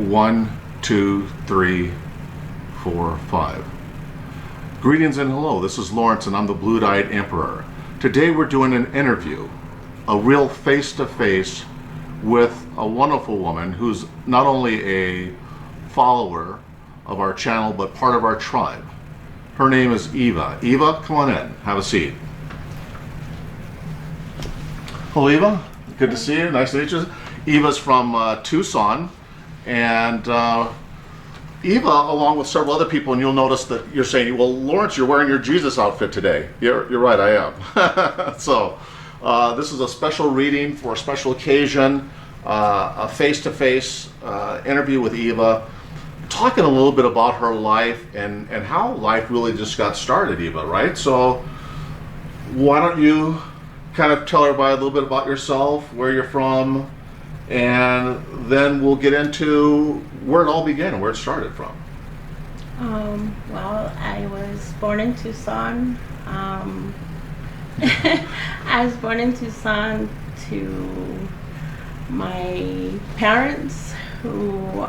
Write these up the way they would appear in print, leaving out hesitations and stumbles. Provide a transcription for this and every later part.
1, 2, 3, 4, 5. Greetings and hello, this is Lawrence and I'm the Blue-Eyed Emperor. Today we're doing an interview, a real face-to-face with a wonderful woman who's not only a follower of our channel but part of our tribe. Her name is Eva. Eva, come on in, have a seat. Hello Eva, good to see you, nice to meet you. Eva's from Tucson, and Eva, along with several other people, and you'll notice that you're saying, well, Lawrence, you're wearing your Jesus outfit today. You're right, I am. So this is a special reading for a special occasion, a face-to-face interview with Eva, talking a little bit about her life and how life really just got started, Eva, right? So why don't you kind of tell everybody a little bit about yourself, where you're from, and then we'll get into where it all began and where it started from. Well, I was born in Tucson. I was born in Tucson to my parents who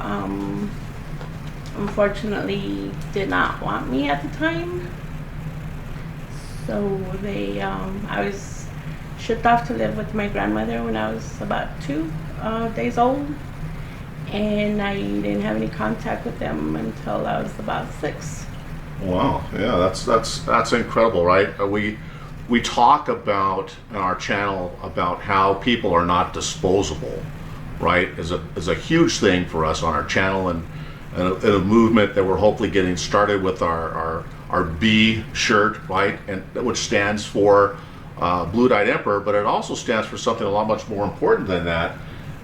unfortunately did not want me at the time. So they, I was shipped off to live with my grandmother when I was about 2 days old, and I didn't have any contact with them until I was about 6. Wow, yeah, that's incredible, right? We talk about in our channel about how people are not disposable, right? Is a huge thing for us on our channel, and a movement that we're hopefully getting started with our B shirt, right? And which stands for Blue-Eyed Emperor, but it also stands for something a lot much more important than that.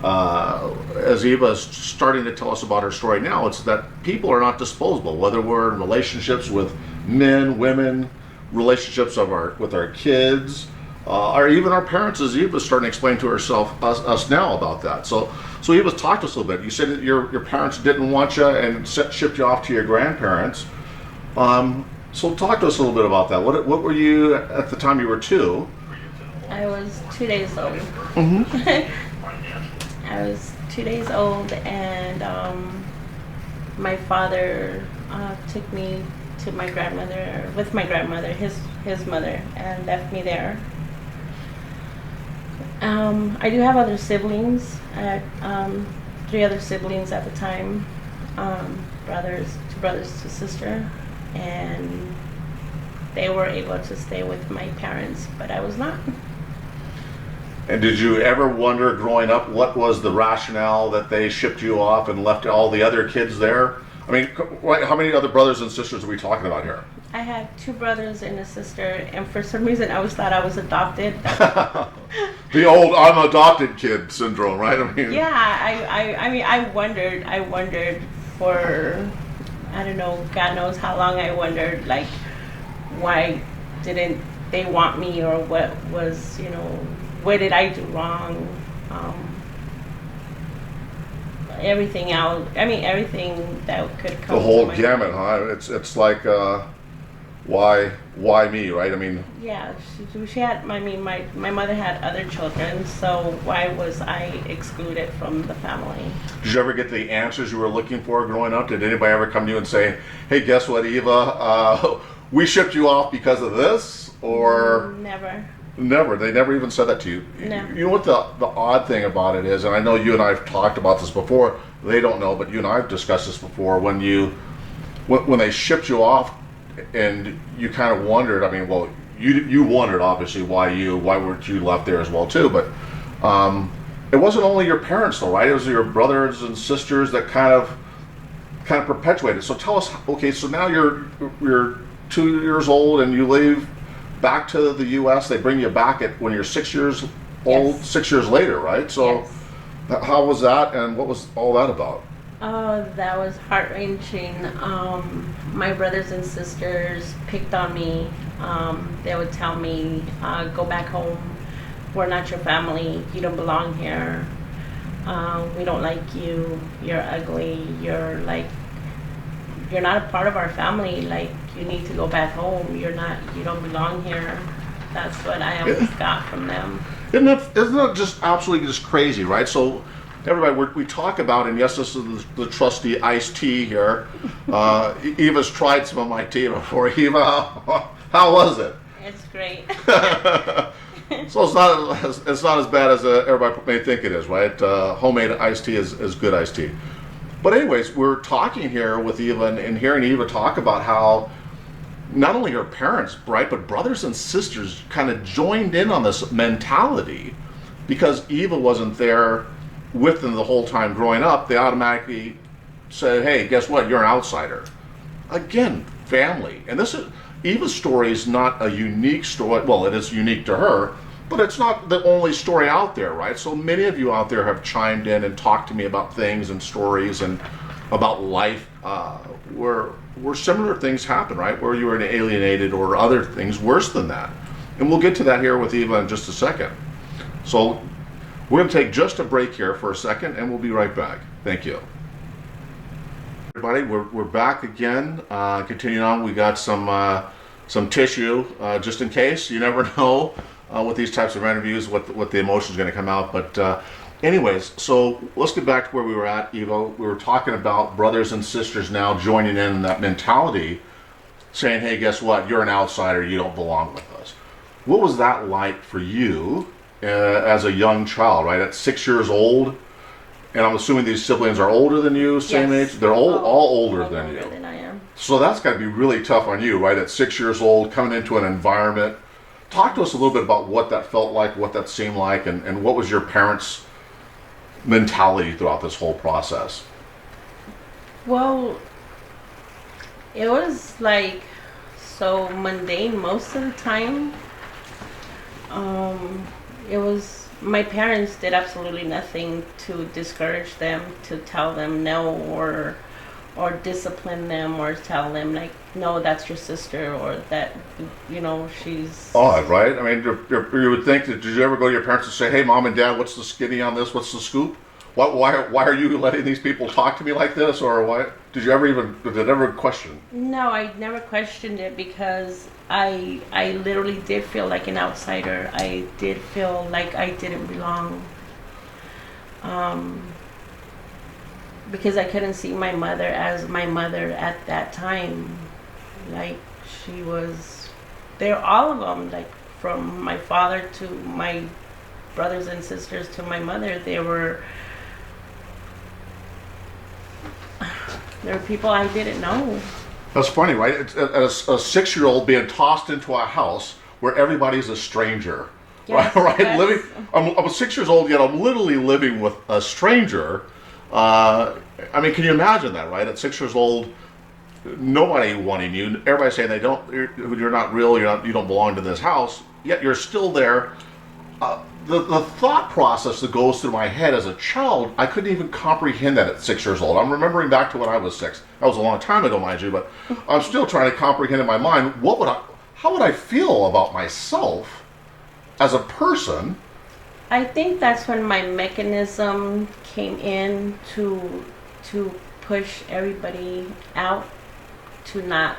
As Eva is starting to tell us about her story now, it's that people are not disposable, whether we're in relationships with men, women, relationships with our kids, or even our parents, as Eva's starting to explain to us now about that. So Eva, talk to us a little bit. You said that your parents didn't want you and shipped you off to your grandparents. So talk to us a little bit about that. What were you at the time you were 2? I was 2 days old. Mm-hmm. I was 2 days old, and my father took me to my grandmother, his mother, and left me there. I do have other siblings. I had 3 other siblings at the time, two brothers, 2 sisters, and they were able to stay with my parents, but I was not. And did you ever wonder growing up what was the rationale that they shipped you off and left all the other kids there? I mean, how many other brothers and sisters are we talking about here? I had 2 brothers and a sister, and for some reason I always thought I was adopted. The old "I'm adopted" kid syndrome, right? I mean, yeah, I wondered for, I don't know, God knows how long I wondered, like, why didn't they want me, or what was, what did I do wrong? Everything else, everything that could come. The whole gamut, huh? It's like, why me, right? I mean. Yeah, she had. My mother had other children, so why was I excluded from the family? Did you ever get the answers you were looking for growing up? Did anybody ever come to you and say, "Hey, guess what, Eva? We shipped you off because of this," or? Never. Never. They never even said that to you. No. You know what the odd thing about it is, and I know you and I have talked about this before. They don't know, but you and I have discussed this before. When they shipped you off, and you kind of wondered. I mean, well, you wondered obviously why weren't you left there as well too? But it wasn't only your parents though, right? It was your brothers and sisters that kind of perpetuated. So tell us. Okay, so now you're 2 years old and you leave back to the U.S. They bring you back when you're 6 years old. Yes. 6 years later, right? So, yes. How was that, and what was all that about? Oh, that was heart-wrenching. My brothers and sisters picked on me. They would tell me, "Go back home. We're not your family. You don't belong here. We don't like you. You're ugly. You're not a part of our family. Like, you need to go back home. You don't belong here." That's what I always got from them. Isn't that just absolutely just crazy, right? So everybody, we talk about, and yes, this is the trusty iced tea here. Eva's tried some of my tea before. Eva, how was it? It's great. So it's not as bad as everybody may think it is, right? Homemade iced tea is good iced tea. But anyways, we're talking here with Eva and hearing Eva talk about how not only her parents, right, but brothers and sisters kind of joined in on this mentality because Eva wasn't there with them the whole time growing up. They automatically said, hey, guess what? You're an outsider. Again, family. And this is Eva's story is not a unique story. Well, it is unique to her, but it's not the only story out there, right? So many of you out there have chimed in and talked to me about things and stories and about life where similar things happen, right? Where you were alienated or other things worse than that. And we'll get to that here with Eva in just a second. So we're going to take just a break here for a second and we'll be right back. Thank you. Everybody, we're back again. Continuing on, we got some tissue just in case. You never know with these types of interviews what the emotion is going to come out. But anyways, so let's get back to where we were at, Eva. We were talking about brothers and sisters now joining in that mentality, saying, hey, guess what? You're an outsider. You don't belong with us. What was that like for you as a young child, right? At 6 years old? And I'm assuming these siblings are older than you, same Yes. age? They're all older than you. Older than I am. So that's got to be really tough on you, right? At 6 years old, coming into an environment. Talk to us a little bit about what that felt like, what that seemed like, and what was your parents' mentality throughout this whole process? Well, it was like so mundane most of the time. It was, my parents did absolutely nothing to discourage them, to tell them no, or discipline them, or tell them like, no, that's your sister, or that, you know, she's Odd, right? I mean, you would think that, did you ever go to your parents and say, hey, mom and dad, what's the skinny on this? What's the scoop? Why are you letting these people talk to me like this? Or why did it ever question? No, I never questioned it because I literally did feel like an outsider. I did feel like I didn't belong. Because I couldn't see my mother as my mother at that time. Like, she was, they're all of them, like from my father to my brothers and sisters to my mother, there were people I didn't know. That's funny, right? It's, as a 6-year-old being tossed into a house where everybody's a stranger, Yes, right? yes. Living, I'm 6 years old, yet I'm literally living with a stranger. I mean, can you imagine that, right? At 6 years old, nobody wanting you, everybody saying you're not real, you don't belong to this house, yet you're still there. The thought process that goes through my head as a child, I couldn't even comprehend that at 6 years old. I'm remembering back to when I was 6. That was a long time ago, mind you, but I'm still trying to comprehend in my mind, how would I feel about myself as a person? I think that's when my mechanism came in to push everybody out, to not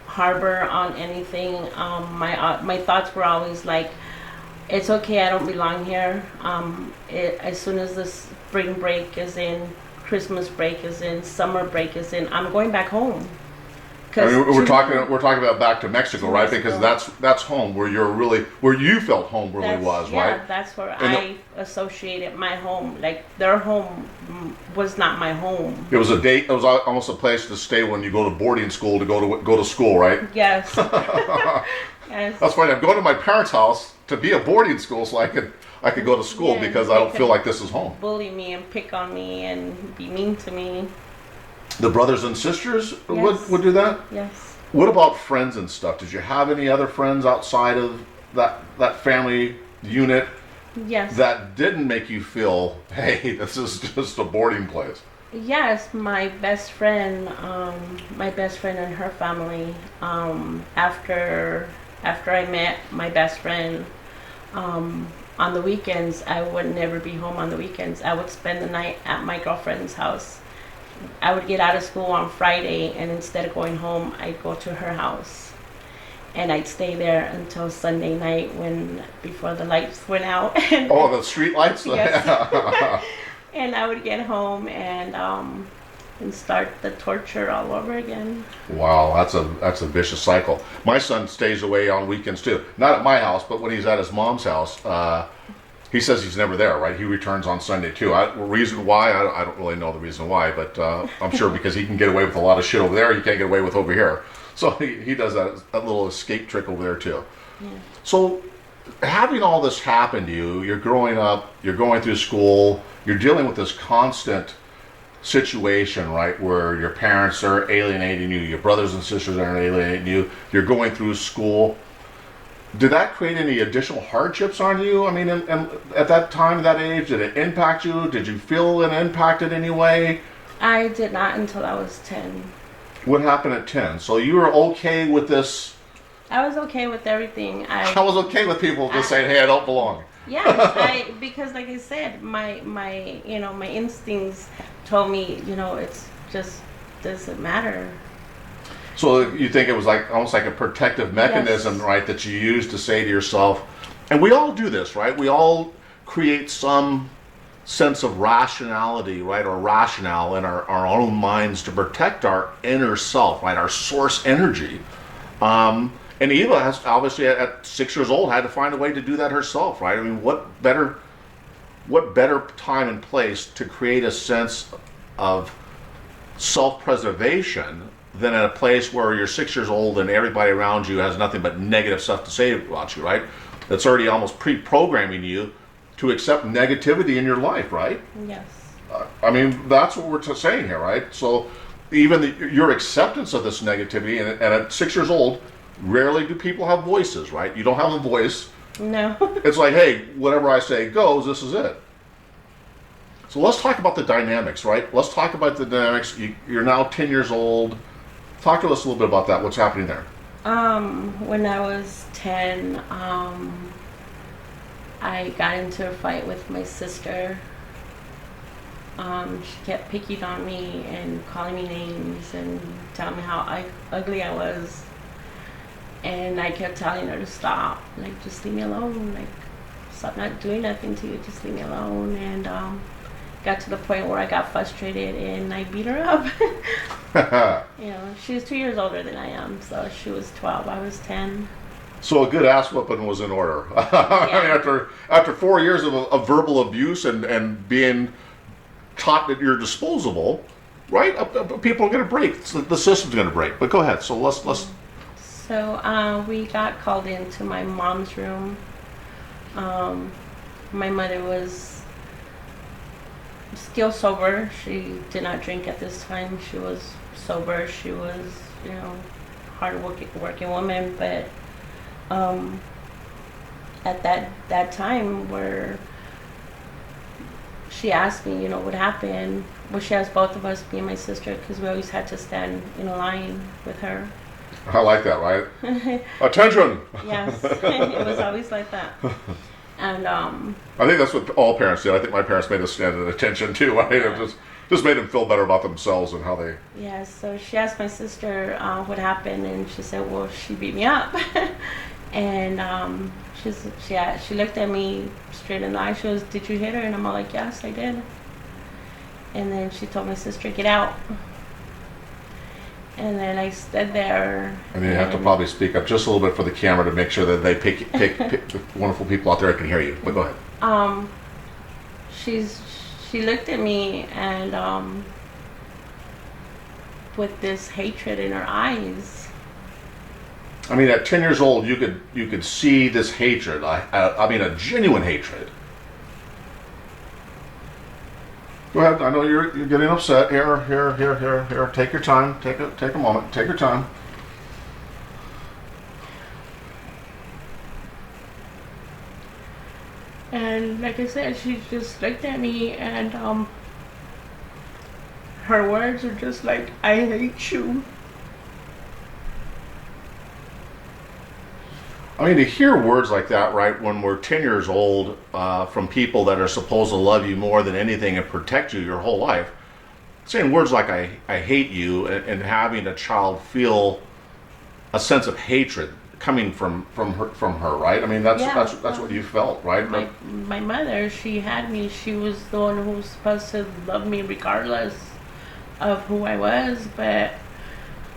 harbor on anything. My thoughts were always like, it's okay, I don't belong here. As soon as the spring break is in, Christmas break is in, summer break is in, I'm going back home. I mean, we're talking about back to Mexico, right? Because that's home where you felt home really was, right? Yeah, that's where I associated my home. Like, their home was not my home. It was it was almost a place to stay when you go to boarding school to go to school, right? Yes. Yes. That's funny. I'm going to my parents' house to be a boarding school so I could go to school because I don't feel like this is home. Bully me and pick on me and be mean to me. The brothers and sisters Yes. would do that? Yes. What about friends and stuff? Did you have any other friends outside of that family unit Yes. that didn't make you feel, hey, this is just a boarding place? Yes, my best friend and her family, after I met my best friend, on the weekends, I would never be home on the weekends. I would spend the night at my girlfriend's house. I would get out of school on Friday, and instead of going home, I'd go to her house. And I'd stay there until Sunday night before the lights went out. Oh, the street lights? Yes. And I would get home and start the torture all over again. Wow, that's a vicious cycle. My son stays away on weekends too. Not at my house, but when he's at his mom's house, he says he's never there, right? He returns on Sunday too. Reason why, I don't really know the reason why, but I'm sure because he can get away with a lot of shit over there he can't get away with over here. So he does that little escape trick over there too. Yeah. So having all this happen to you, you're growing up, you're going through school, you're dealing with this constant situation, right, where your parents are alienating you, your brothers and sisters are alienating you, you're going through school. Did that create any additional hardships on you? I mean, and at that time, that age, did it impact you? Did you feel it impacted in any way? I did not until I was 10. What happened at 10? So you were okay with this? I was okay with everything. I was okay with people just saying, hey, I don't belong. Yeah, because like I said, my my instincts told me, it's just doesn't matter. So you think it was like almost like a protective mechanism, Yes. right, that you use to say to yourself, and we all do this, right? We all create some sense of rationality, right, or rationale in our own minds to protect our inner self, right, our source energy. And Eva has obviously at 6 years old had to find a way to do that herself, right? I mean, what better time and place to create a sense of self-preservation than at a place where you're 6 years old and everybody around you has nothing but negative stuff to say about you, right? That's already almost pre-programming you to accept negativity in your life, right? Yes. I mean, that's what we're saying here, right? So even your acceptance of this negativity, and at 6 years old, rarely do people have voices, right? You don't have a voice. No. It's like, hey, whatever I say goes, this is it. So let's talk about the dynamics, right? Let's talk about the dynamics. You're now 10 years old. Talk to us a little bit about that. What's happening there? When I was 10, I got into a fight with my sister. She kept picking on me and calling me names and telling me how ugly I was. And I kept telling her to stop, like, just leave me alone, like, stop not doing nothing to you, just leave me alone. And got to the point where I got frustrated and I beat her up. She was 2 years older than I am, so she was 12, I was 10. So a good ass whooping was in order. I mean, after 4 years of verbal abuse and being taught that you're disposable, right? People are going to break. The system's going to break. But go ahead. So let's. So we got called into my mom's room. My mother was still sober. She did not drink at this time. She was sober. She was, hard working woman. But at that time where she asked me, what happened. Well, she asked both of us, me and my sister, because we always had to stand in a line with her. I like that, right? Attention! Yes, it was always like that. And I think that's what all parents did. I think my parents made us stand at attention too. Right? It just made them feel better about themselves and how they. Yeah. So she asked my sister what happened, and she said, "Well, she beat me up." And she looked at me straight in the eye. She goes, "Did you hit her?" And I'm all like, "Yes, I did." And then she told my sister, "Get out." And then I stood there. And you have to probably speak up just a little bit for the camera to make sure that they pick the wonderful people out there that can hear you. But go ahead. She looked at me and with this hatred in her eyes. I mean, at 10 years old, you could see this hatred. I mean, a genuine hatred. Go ahead. I know you're getting upset. Here. Take your time. Take a moment. Take your time. And like I said, she just looked at me, and her words are just like, "I hate you." I mean, to hear words like that, right, when we're 10 years old, from people that are supposed to love you more than anything and protect you your whole life, saying words like I hate you, and having a child feel a sense of hatred coming from her, right? I mean, that's Yeah. that's what you felt, right? My mother, she had me. She was the one who was supposed to love me regardless of who I was. But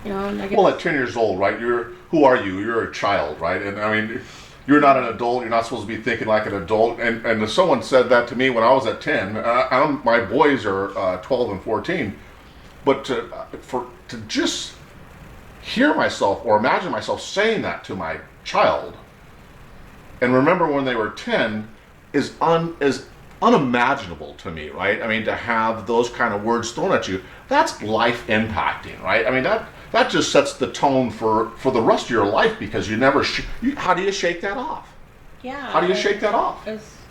I guess, Well, at 10 years old, right? Who are you? You're a child, right? And I mean, you're not an adult. You're not supposed to be thinking like an adult. And if someone said that to me when I was at 10, my boys are 12 and 14, but to just hear myself or imagine myself saying that to my child, and remember when they were 10, is unimaginable to me, right? I mean, to have those kind of words thrown at you, that's life impacting, right? I mean, that just sets the tone for the rest of your life, because you never how do you shake that off? yeah. How do you shake that off?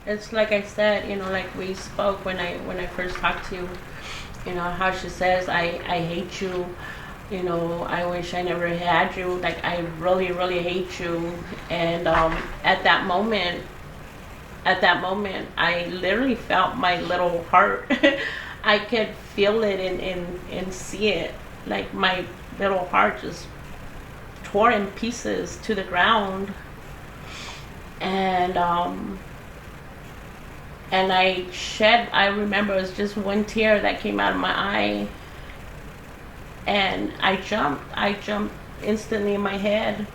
It's like I said, like we spoke when I first talked to you. How she says, I hate you. I wish I never had you. Like, I really, really hate you. And at that moment, I literally felt my little heart. I could feel it and see it. Like, my little heart just tore in pieces to the ground. And I remember it was just one tear that came out of my eye. And I jumped instantly in my head.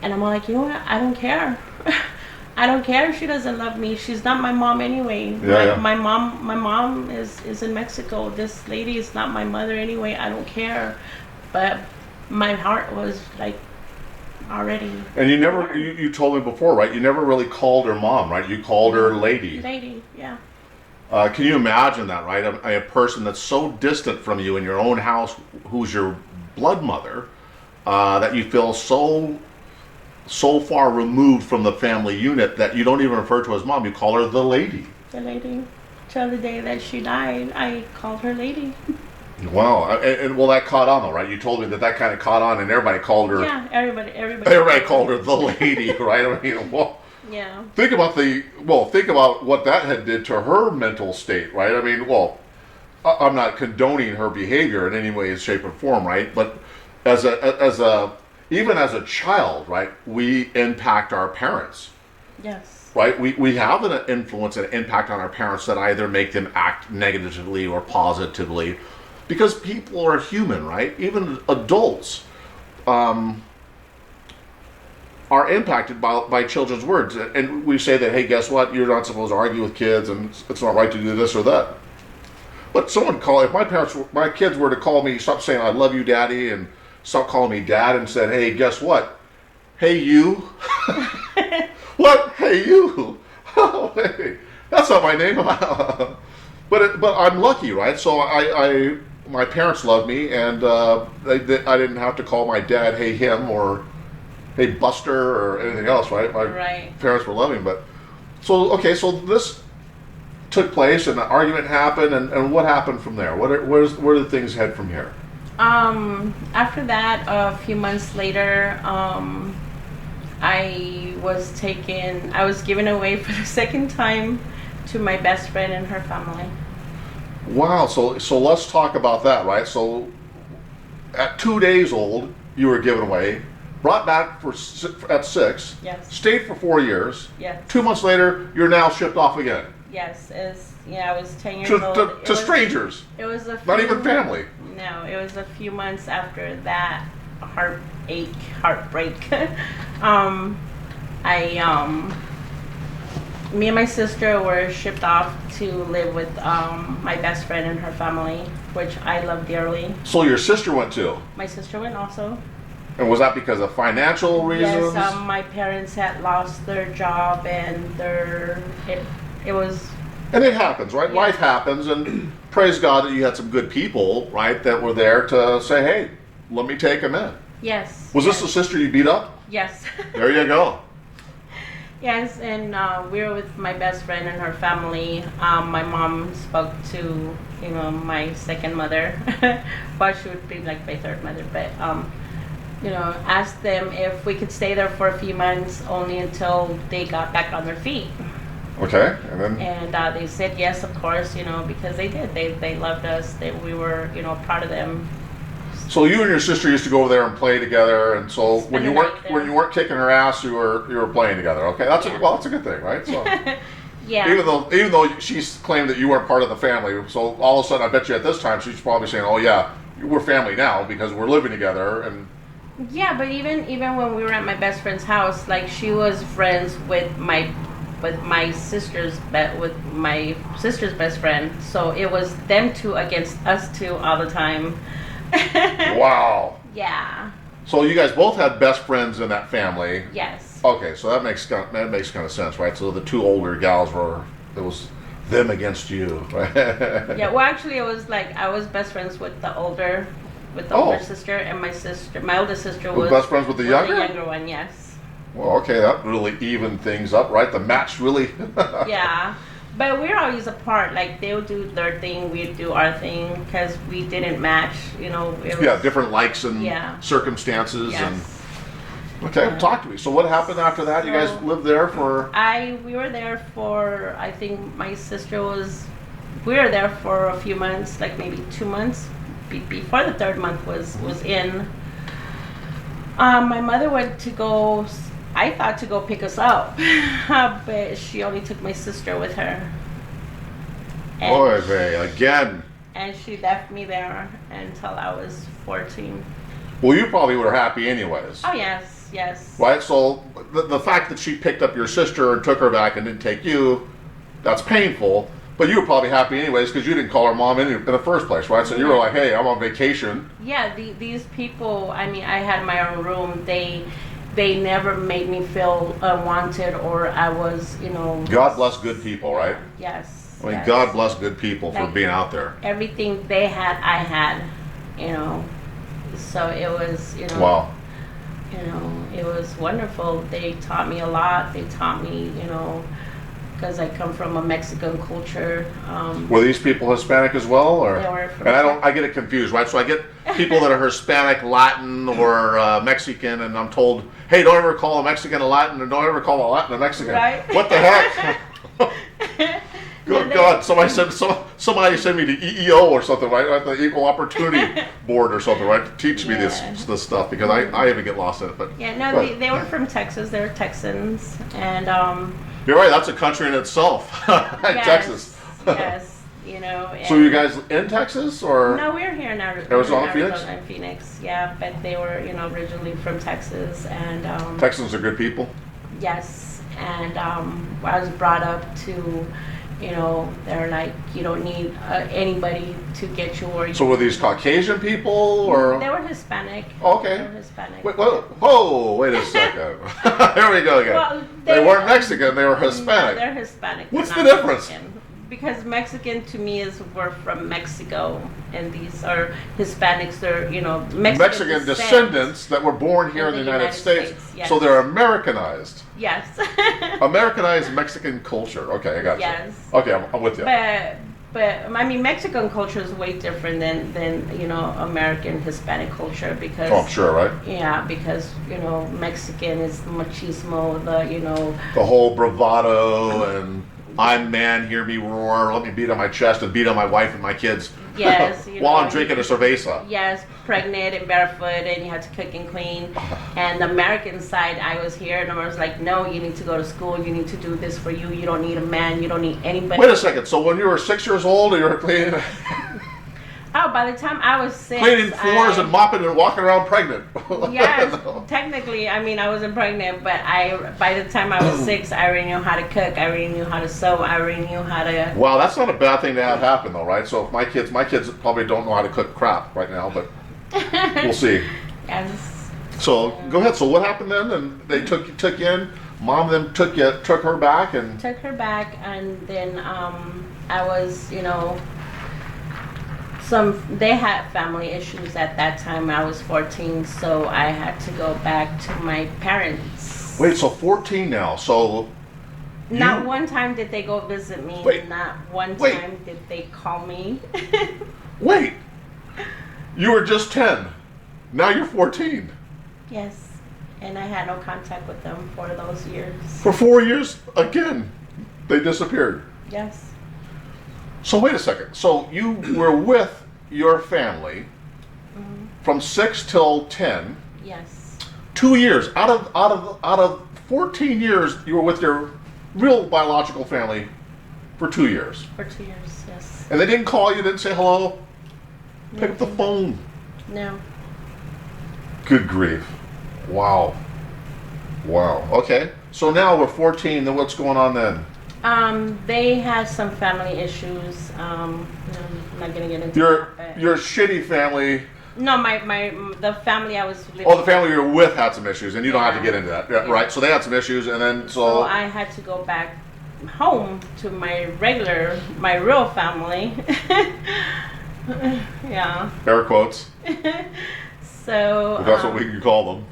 And I'm like, you know what? I don't care. I don't care if she doesn't love me. She's not my mom anyway. Yeah. My mom is in Mexico. This lady is not my mother anyway. I don't care. But my heart was like already. And you told me before, right? You never really called her mom, right? You called her lady. Lady, yeah. Can you imagine that, right? A person that's so distant from you in your own house, who's your blood mother, that you feel so far removed from the family unit that you don't even refer to as mom. You call her the lady. The lady. Till the day that she died, I called her lady. Wow. And well, that caught on, though, right? You told me that kind of caught on, and everybody called her. Yeah, everybody. Everybody called her the lady, right? I mean, well. Yeah. Think about what that did to her mental state, right? I mean, well, I'm not condoning her behavior in any way, shape, or form, right? But even as a child, right, we impact our parents. Yes. Right? We have an influence and impact on our parents that either make them act negatively or positively, because people are human, right? Even adults are impacted by children's words. And we say that, hey, guess what? You're not supposed to argue with kids, and it's not right to do this or that. But if my kids were to call me, stop saying, I love you, Daddy, and stop calling me Dad, and said, hey, guess what? Hey, you. What? Hey, you. Oh, hey. That's not my name. But I'm lucky, right? So my parents loved me, and I didn't have to call my dad, hey, him, or hey, Buster, or anything else, right? My parents were loving, but so this took place, and the argument happened, and what happened from there? Where did things head from here? After that, a few months later, I was given away for the second time to my best friend and her family. Wow, so let's talk about that, right? So at 2 days old, you were given away. Brought back at 6. Yes. Stayed for 4 years. Yes. 2 months later, you're now shipped off again. Yes. I was 10 years old. To strangers. It was not even family. No, it was a few months after that heartbreak. Me and my sister were shipped off to live with my best friend and her family, which I love dearly. So your sister went too? My sister went also. And was that because of financial reasons? Yes, my parents had lost their job, and it was... And it happens, right? Yeah. Life happens, and praise God that you had some good people, right, that were there to say, hey, let me take them in. Yes. Was this the sister you beat up? Yes. There you go. Yes, and we were with my best friend and her family. My mom spoke to, my second mother. Well, she would be like my third mother, but... asked them if we could stay there for a few months, only until they got back on their feet. Okay, and then? And they said yes, of course, because they did. They loved us. We were, proud of them. So you and your sister used to go over there and play together, and so Spend the night there. when you weren't kicking her ass, you were playing together. Okay, that's Yeah. that's a good thing, right? So Yeah. even though she's claimed that you weren't part of the family, so all of a sudden I bet you at this time she's probably saying, "Oh yeah, we're family now because we're living together." And Yeah, but even when we were at my best friend's house, like she was friends with my sister's best friend. So it was them two against us two all the time. wow. Yeah. So you guys both had best friends in that family. Yes. Okay, so that makes kind of sense, right? So the two older gals it was them against you, right? Yeah. Well, actually, it was like I was best friends with the older sister, and my older sister was best friends with the younger? The younger one. Yes. Well, okay, that really evened things up, right? The match really. Yeah. But we're always apart. Like they would do their thing, we'd do our thing, because we didn't match. It was, different likes and circumstances. Yes. And okay, talk to me. So what happened after that? You guys lived there for? We were there for, I think my sister we were there for a few months, like maybe 2 months before the third month was in. My mother went to go. I thought to go pick us up, but she only took my sister with her. Boy, again. And she left me there until I was 14. Well, you probably were happy anyways. Oh, yes, yes. Right, so the fact that she picked up your sister and took her back and didn't take you, that's painful. But you were probably happy anyways because you didn't call her mom in the first place, right? So you were like, hey, I'm on vacation. Yeah, these people, I mean, I had my own room. They never made me feel unwanted or I was, God bless good people, right? Yes. I mean, yes. God bless good people for Like, being out there. Everything they had, I had, So it was, Wow. It was wonderful. They taught me a lot. They taught me, because I come from a Mexican culture. Were these people Hispanic as well, or? They were from And I get it confused, right? So I get people that are Hispanic, Latin, or Mexican, and I'm told, hey, don't ever call a Mexican a Latin, and don't ever call a Latin a Mexican. Right. What the heck? Good God! Somebody send me to EEO or something, right? Like the Equal Opportunity Board or something, right? To teach me this stuff because I even get lost in it. But yeah, no, they were from Texas. They were Texans, and you're right. That's a country in itself, yes, Texas. Yes, And so you guys in Texas or? No, we're here in Arizona, Phoenix. And Phoenix, yeah. But they were, originally from Texas, and Texans are good people. Yes, and I was brought up to. They're like, you don't need anybody to get you where you. So were these Caucasian people or? They were Hispanic. Oh, okay. They were Hispanic. Wait a second. Here we go again. Well, they weren't Mexican, they were Hispanic. No, they're Hispanic. What's they're the not difference? Mexican. Because Mexican to me we're from Mexico, and these are Hispanics. They're Mexican descendants that were born here in the United States. Yes. So they're Americanized. Yes. Americanized Mexican culture. Okay, I got you. Yes. Okay, I'm with you. But I mean, Mexican culture is way different than American Hispanic culture because. Oh, I'm sure, right? Yeah, because Mexican is machismo, the whole bravado and I'm man, hear me roar, let me beat on my chest and beat on my wife and my kids. Yes. While I'm drinking a cerveza. Yes, pregnant and barefoot, and you have to cook and clean. And the American side, I was here, and I was like, no, you need to go to school. You need to do this for you. You don't need a man. You don't need anybody. Wait a second. So when you were 6 years old, you were cleaning, Oh, by the time I was 6, cleaning floors and mopping and walking around pregnant. Yes, No. technically, I mean, I wasn't pregnant, but by the time I was 6, I already knew how to cook. I already knew how to sew. I already knew how to. Wow, that's not a bad thing to have happen, though, right? So if my kids probably don't know how to cook crap right now, but we'll see. Yes. So go ahead. So what happened then? And they took you in. Mom then took her back and. Took her back, and then I was, they had family issues at that time. I was 14, so I had to go back to my parents. Wait, so 14 now. So not one time did they go visit me. Wait. Not one time did they call me. Wait. You were just 10. Now you're 14. Yes. And I had no contact with them for those years. For 4 years, again, they disappeared. Yes. So wait a second. So you were with your family from 6 till 10, Yes. 2 years out of 14 years, you were with your real biological family for 2 years, For 2 years, yes. and they didn't call you, didn't say hello, pick up the Nothing. phone. No. Good grief! Wow. Okay, so now we're 14. Then what's going on then? They had some family issues. I'm not gonna get into that. Your shitty family. No, the family I was living. Oh, the family you're with had some issues, and you don't have to Yeah. get into that, yeah, Yeah. right? So they had some issues, and then So I had to go back home to my real family. Yeah. air quotes. So. If that's what we can call them.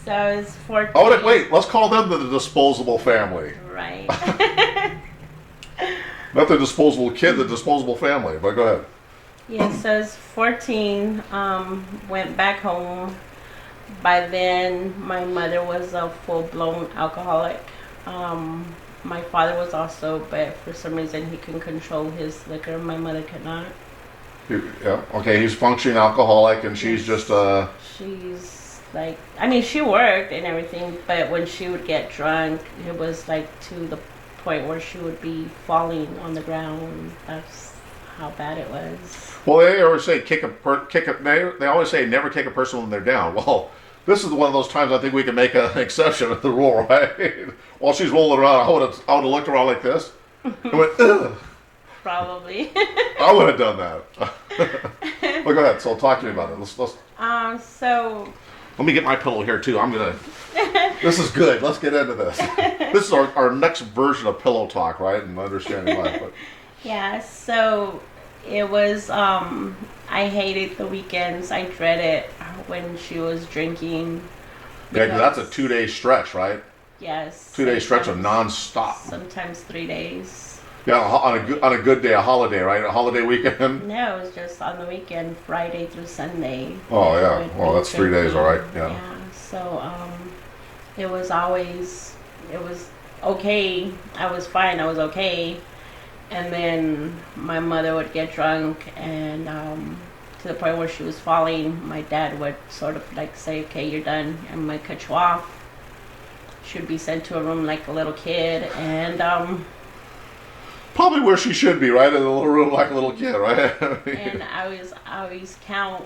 So it's 14. Oh, wait. Let's call them the disposable family, Right. not the disposable kid, the disposable family. But go ahead. Yeah, so it's 14, went back home. By then, my mother was a full-blown alcoholic. My father was also, but for some reason he couldn't control his liquor. My mother could not. Yeah. Okay. He's functioning alcoholic, and she's just She's like, I mean, she worked and everything, but when she would get drunk, it was like to the point where she would be falling on the ground. That's how bad it was. Well, they always say they always say never kick a person when they're down. Well, this is one of those times I think we can make an exception of the rule, right? While she's rolling around, I would have looked around like this and went, ugh. Probably. I would have done that. Well, go ahead. So talk to me about it. So. Let me get my pillow here too. This is good. Let's get into this. This is our next version of pillow talk, right? And understanding life. But. Yeah, so it was, I hated the weekends. I dreaded when she was drinking. Yeah, because that's a 2-day stretch, right? Yes. 2-day stretch of nonstop. Sometimes 3 days. Yeah, on a good day, a holiday, right? A holiday weekend. No, it was just on the weekend, Friday through Sunday. Oh yeah, well that's 3 days, all right. Yeah. Yeah. So it was okay. I was fine. I was okay. And then my mother would get drunk, and to the point where she was falling, my dad would sort of like say, "Okay, you're done. I'm gonna cut you off." She would be sent to a room like a little kid, and probably where she should be, right? In a little room like a little kid, right? and I always count.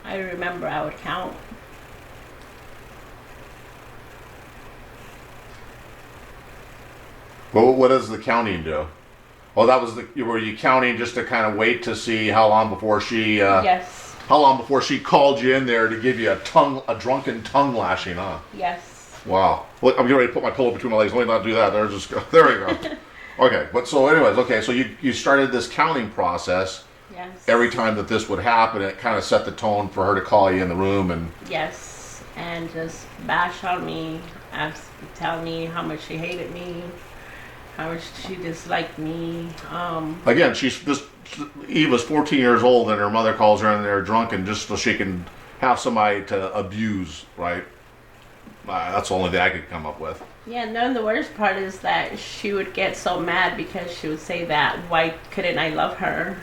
I remember I would count. Well, what does the counting do? Oh, that was were you counting just to kind of wait to see how long before she? Yes. How long before she called you in there to give you a drunken tongue lashing, huh? Yes. Wow. Well, I'm getting ready to put my pillow between my legs. Let me not do that. There we go. Okay, but so anyways, okay, so you started this counting process. Yes. Every time that this would happen, it kind of set the tone for her to call you in the room and. Yes, and just bash on me, tell me how much she hated me, how much she disliked me. Again, Eve was 14 years old, and her mother calls her in there drunk, and just so she can have somebody to abuse, right? That's the only thing I could come up with. Yeah, no, the worst part is that she would get so mad because she would say that, why couldn't I love her?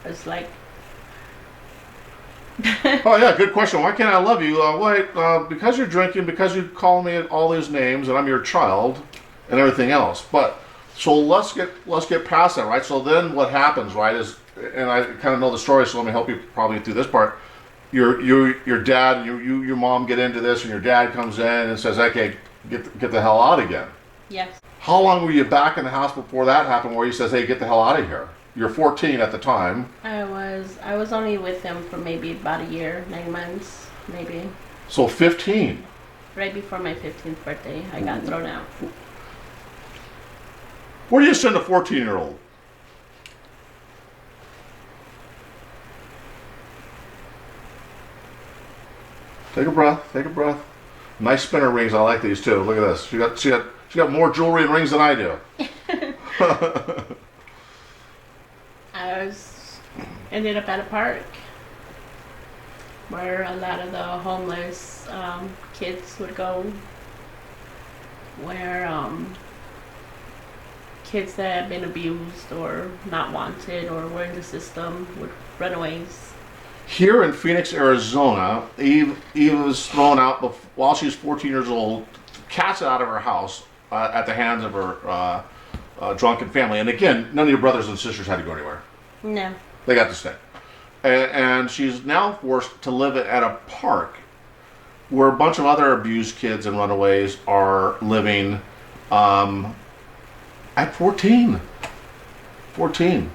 It's like... Oh yeah, good question. Why can't I love you? Because you're drinking, because you call me all these names, and I'm your child, and everything else. But so let's get past that, right? So then what happens, right? Is, and I kind of know the story, so let me help you probably through this part. Your dad and your mom get into this, and your dad comes in and says, "Okay, get the hell out again." Yes. How long were you back in the house before that happened, where he says, "Hey, get the hell out of here"? You're 14 at the time. I was only with him for maybe about a year, 9 months, maybe. So 15. Right before my 15th birthday, I got thrown out. Where do you send a 14-year-old? Take a breath. Take a breath. Nice spinner rings. I like these too. Look at this. She got more jewelry and rings than I do. Ended up at a park where a lot of the homeless kids would go, where kids that had been abused or not wanted or were in the system would runaways. Here in Phoenix, Arizona, Eve was thrown out while she was 14 years old, cast out of her house at the hands of her drunken family. And again, none of your brothers and sisters had to go anywhere. No. They got to stay. And she's now forced to live at a park where a bunch of other abused kids and runaways are living at 14. 14.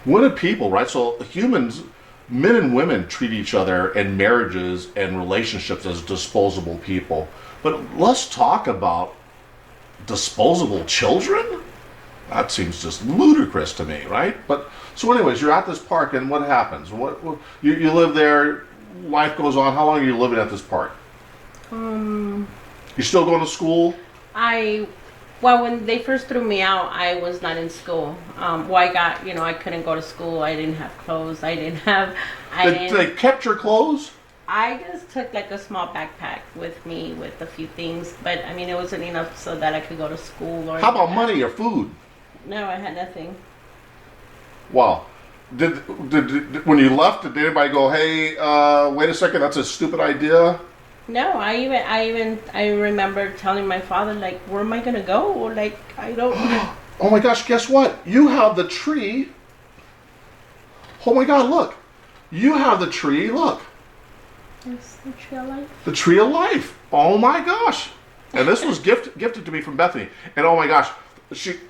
When do people, right? So humans, men and women, treat each other in marriages and relationships as disposable people. But let's talk about disposable children? That seems just ludicrous to me, right? But so anyways, you're at this park and what happens? You live there, life goes on. How long are you living at this park? You still going to school? Well, when they first threw me out, I was not in school. I couldn't go to school. I didn't have clothes. They kept your clothes? I just took like a small backpack with me with a few things, but I mean, it wasn't enough so that I could go to school or. How about money or food? No, I had nothing. Wow. Did when you left, did anybody go, hey, wait a second, that's a stupid idea? No, I remember telling my father, like, where am I gonna go? Like, I don't. Oh my gosh, guess what? You have the tree. Oh my God, look. You have the tree, look. It's the tree of life. The tree of life. Oh my gosh. And this was gifted to me from Bethany. And oh my gosh,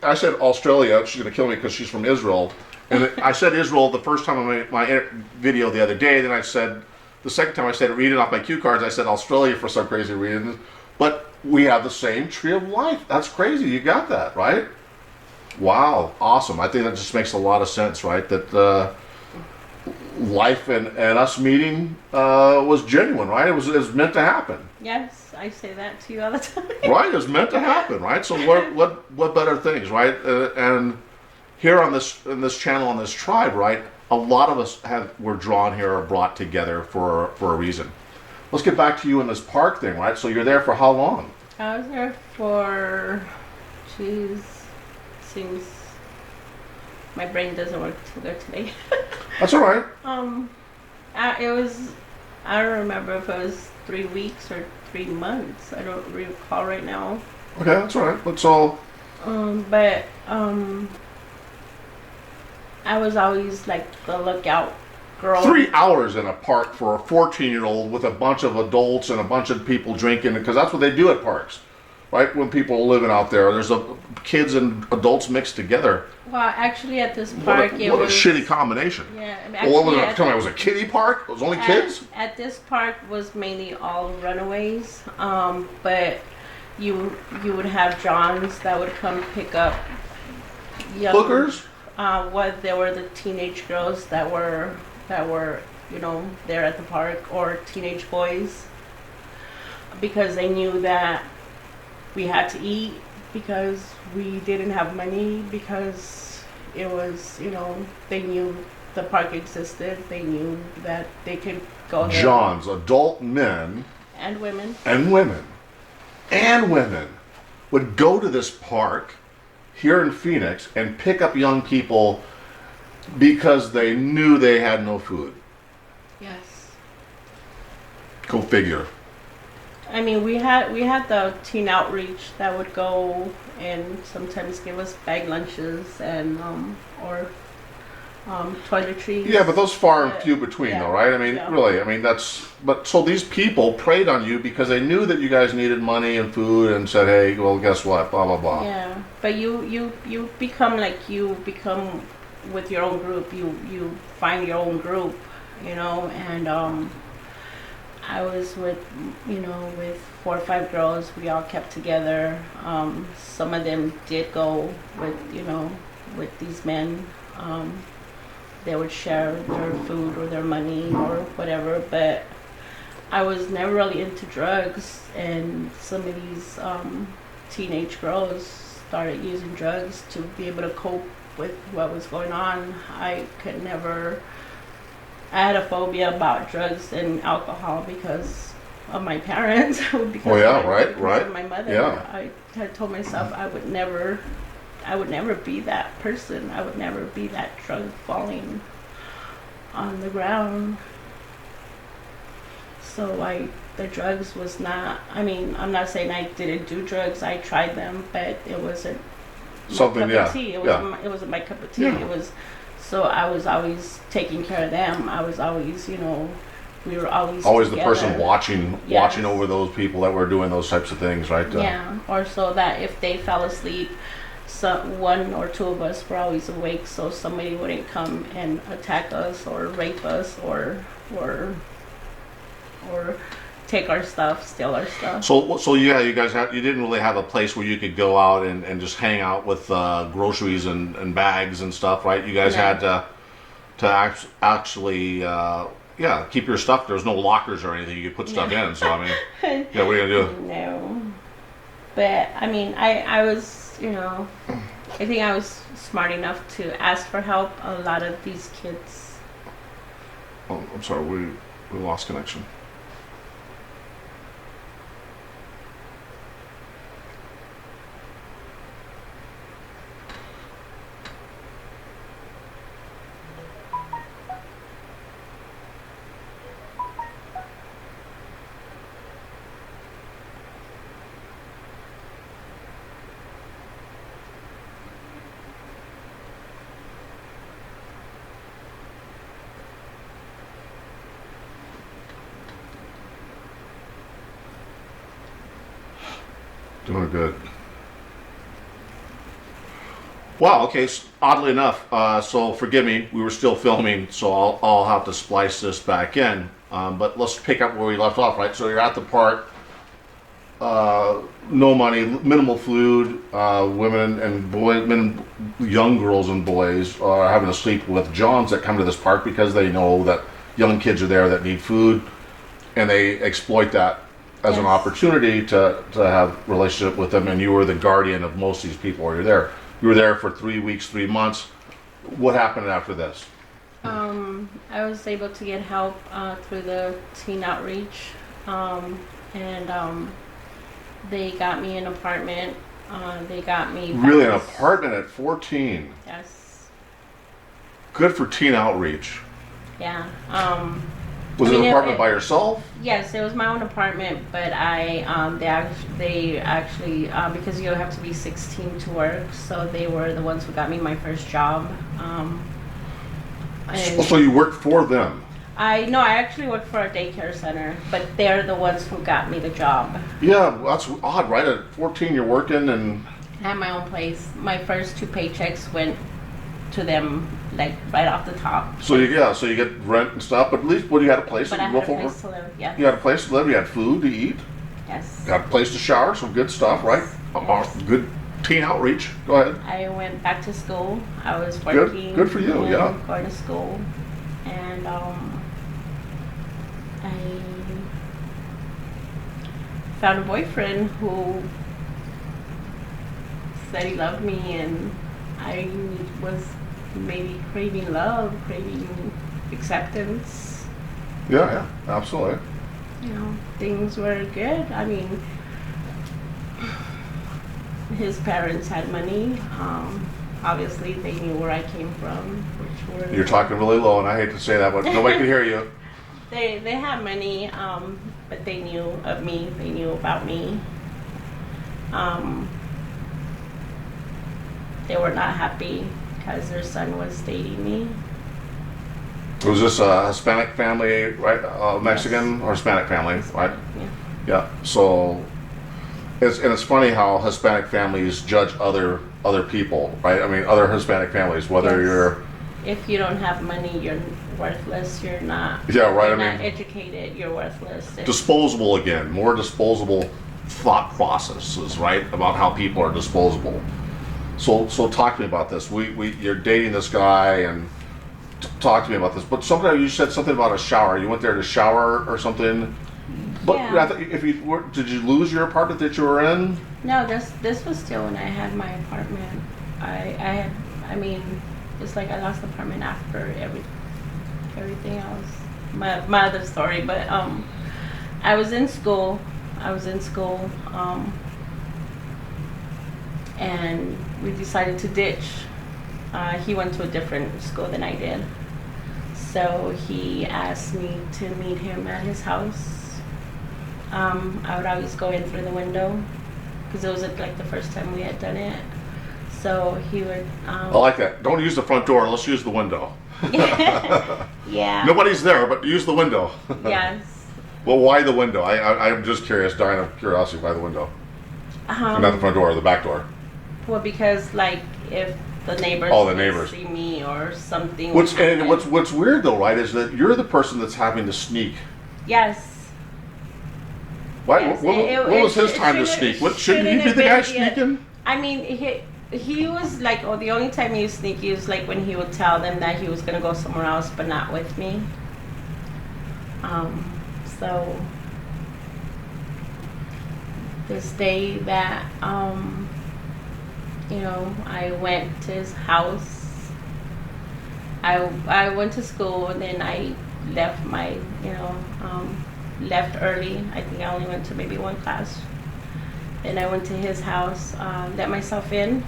I said Australia, she's gonna kill me because she's from Israel. And I said Israel the first time I made my video the other day, then I said, the second time I said reading off my cue cards, I said Australia for some crazy reason. But we have the same tree of life. That's crazy. You got that, right? Wow. Awesome. I think that just makes a lot of sense, right? That life and us meeting was genuine, right? It was meant to happen. Yes, I say that to you all the time. Right? It was meant to happen, right? So what better things, right? And here on this channel, on this tribe, right? A lot of us were drawn here or brought together for a reason. Let's get back to you in this park thing, right? So you're there for how long? I was there for, seems my brain doesn't work too good today. That's all right. I don't remember if it was 3 weeks or 3 months. I don't recall right now. Okay, that's all right. Let's all. I was always like the lookout girl. 3 hours in a park for a 14-year-old with a bunch of adults and a bunch of people drinking, because that's what they do at parks, right? When people are living out there, there's kids and adults mixed together. Well, actually, at this park, what a shitty combination. Yeah, well, what was it? Tell me, it was a kiddie park? It was only kids? At this park was mainly all runaways, but you would have Johns that would come pick up young Hookers? There were the teenage girls that were there at the park, or teenage boys, because they knew that we had to eat, because we didn't have money, because it was, they knew the park existed. They knew that they could go there. Johns, adult men and women would go to this park here in Phoenix and pick up young people because they knew they had no food. Yes. Go figure. I mean, we had the teen outreach that would go and sometimes give us bag lunches and toiletries. Yeah, but those far and few between, yeah, though, right? I mean, yeah. Really, I mean, but so these people preyed on you because they knew that you guys needed money and food and said, hey, well, guess what, blah, blah, blah. Yeah, but you become with your own group. You find your own group, and I was with 4 or 5 girls. We all kept together. Some of them did go with these men. They would share their food or their money or whatever, but I was never really into drugs, and some of these teenage girls started using drugs to be able to cope with what was going on. I had a phobia about drugs and alcohol because of my parents. Because of my mother. Yeah. I had told myself I would never be that person. I would never be that drug falling on the ground. So the drugs was not. I mean, I'm not saying I didn't do drugs. I tried them, but it wasn't Something, my cup of tea. It wasn't my cup of tea. Yeah. It was. So I was always taking care of them. I was always, we were always the together. person watching Yes. over those people that were doing those types of things, right? Yeah, or so that if they fell asleep, so one or two of us were always awake, so somebody wouldn't come and attack us or rape us or take our stuff, steal our stuff. So yeah, you didn't really have a place where you could go out and just hang out with groceries and bags and stuff, right? You guys No. had to actually keep your stuff. There was no lockers or anything you could put stuff in. So I mean, yeah, what are you gonna do? No, but I mean, I was, I think I was smart enough to ask for help. A lot of these kids. Oh, I'm sorry, we lost connection. Doing good. Wow. Okay. Oddly enough, so forgive me. We were still filming, so I'll have to splice this back in. But let's pick up where we left off. Right. So you're at the park. No money, minimal food. Women and young girls and boys are having to sleep with Johns that come to this park because they know that young kids are there that need food, and they exploit that as an Yes. opportunity to have relationship with them. And you were the guardian of most of these people while you're there. You were there for 3 weeks, 3 months. What happened after this? I was able to get help through the teen outreach, and they got me an apartment. They got me Really, an back to- apartment at 14. Yes. Good for teen outreach. Yeah. Was I it mean, an apartment by yourself? Yes, it was my own apartment, but they actually because you have to be 16 to work, so they were the ones who got me my first job. And So you worked for them? I actually worked for a daycare center, but they're the ones who got me the job. Yeah, that's odd, right? At 14, you're working and. I had my own place. My first 2 paychecks went to them, like right off the top. So you get rent and stuff, but at least you had a place But to I had roof a over. place to live. Yes. You had a place to live. You had food to eat. Yes. You had a place to shower. Some good stuff, right? Yes. Good teen outreach. Go ahead. I went back to school. I was working. Good for you, and yeah. Going to school, and I found a boyfriend who said he loved me, and I was maybe craving love, craving acceptance. Yeah, absolutely. Things were good. I mean, his parents had money. Obviously, they knew where I came from, which were... You're talking really low, and I hate to say that, but nobody can hear you. They had money, but they knew of me. They knew about me. They were not happy because their son was dating me. Was this a Hispanic family, right? Mexican or Hispanic family, right? Yeah. Yeah. So, it's funny how Hispanic families judge other people, right? I mean, other Hispanic families, whether Yes. you're. If you don't have money, you're worthless. You're not. Yeah, right, You're I not mean- educated. You're worthless. Disposable again, more disposable thought processes, right? About how people are disposable. So talk to me about this. You're dating this guy, and talk to me about this. But sometimes you said something about a shower. You went there to shower or something. But Yeah. did you lose your apartment that you were in? No, this was still when I had my apartment. I mean, it's like I lost the apartment after everything else. My other story, but I was in school. And we decided to ditch. He went to a different school than I did, so he asked me to meet him at his house. I would always go in through the window because it was like the first time we had done it. So he would. I like that. Don't use the front door. Let's use the window. Yeah. Nobody's there, but use the window. Yes. Well, why the window? I'm just curious, dying of curiosity. Why the window? Not the front door, or the back door. Well, because like if the neighbors, see me or something. What's weird though, right, is that you're the person that's having to sneak. Yes. Why? Yes. What was his time to sneak? Shouldn't he be the guy sneaking? I mean, he was like, the only time he was sneaky was like when he would tell them that he was gonna go somewhere else, but not with me. So this day that I went to his house. I went to school and then I left left early. I think I only went to maybe one class. And I went to his house, let myself in.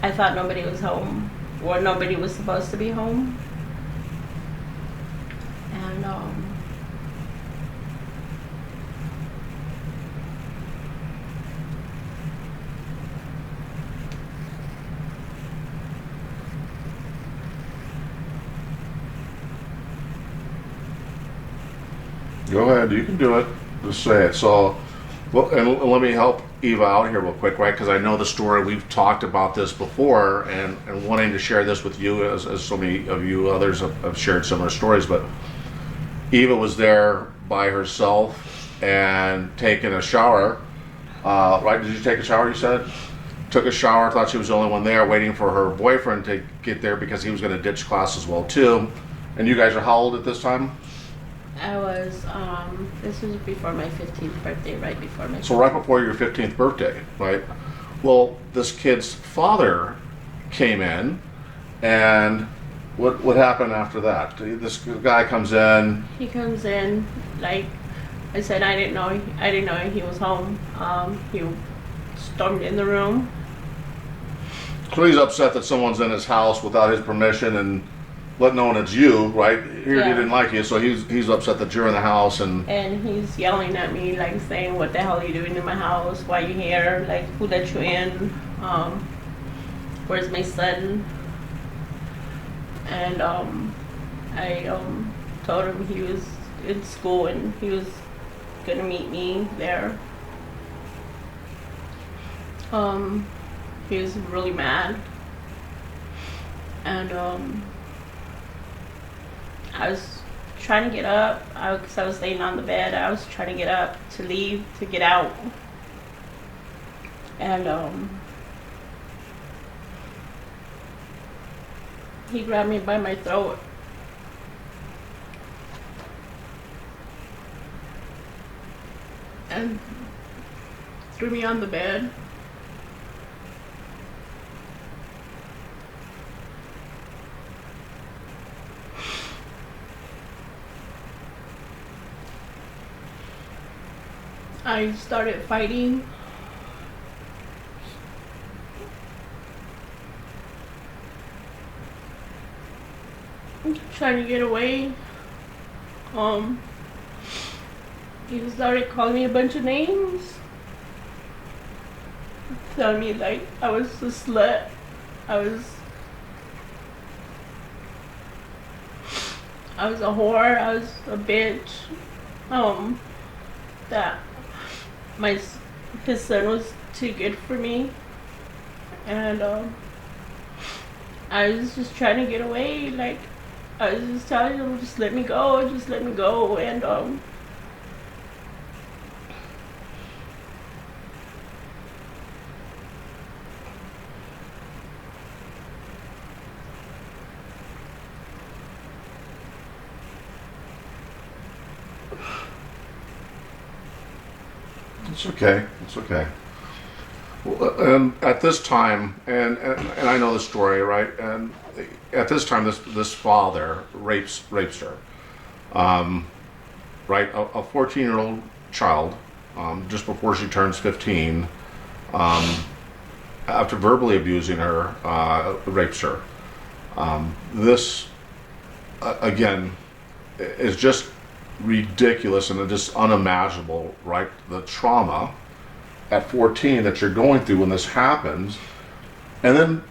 I thought nobody was home, or nobody was supposed to be home. And Go ahead, you can do it. Just say it. So, well, and let me help Eva out here real quick, right? Because I know the story. We've talked about this before, and wanting to share this with you, as so many of you others have shared similar stories. But Eva was there by herself and taking a shower. Right? Did you take a shower? You said took a shower. Thought she was the only one there, waiting for her boyfriend to get there because he was going to ditch class as well too. And you guys are how old at this time? I was, this was before my 15th birthday, right before my. So right before your 15th birthday, right? Well, this kid's father came in, and what happened after that? This guy comes in. He comes in, like I said, I didn't know he was home. He stormed in the room. So he's upset that someone's in his house without his permission and letting know it's you, right? He didn't like you, so he's upset that you're in the house and he's yelling at me, like saying, "What the hell are you doing in my house? Why are you here? Like, who let you in? Where's my son?" And I told him he was in school and he was gonna meet me there. He was really mad, and I was trying to get up because I was laying on the bed. I was trying to get up to leave, to get out. And he grabbed me by my throat. And threw me on the bed. I started fighting. Trying to get away. He started calling me a bunch of names. Telling me like I was a slut. I was a whore. I was a bitch. That his son was too good for me, and I was just trying to get away. Like I was just telling him, just let me go, and It's okay. It's okay. Well, at this time, and I know the story, right? And at this time, this father rapes her, right? A 14-year-old child, just before she turns 15, after verbally abusing her, rapes her. This, again, is just ridiculous and just unimaginable, right? The trauma at 14 that you're going through when this happens, and then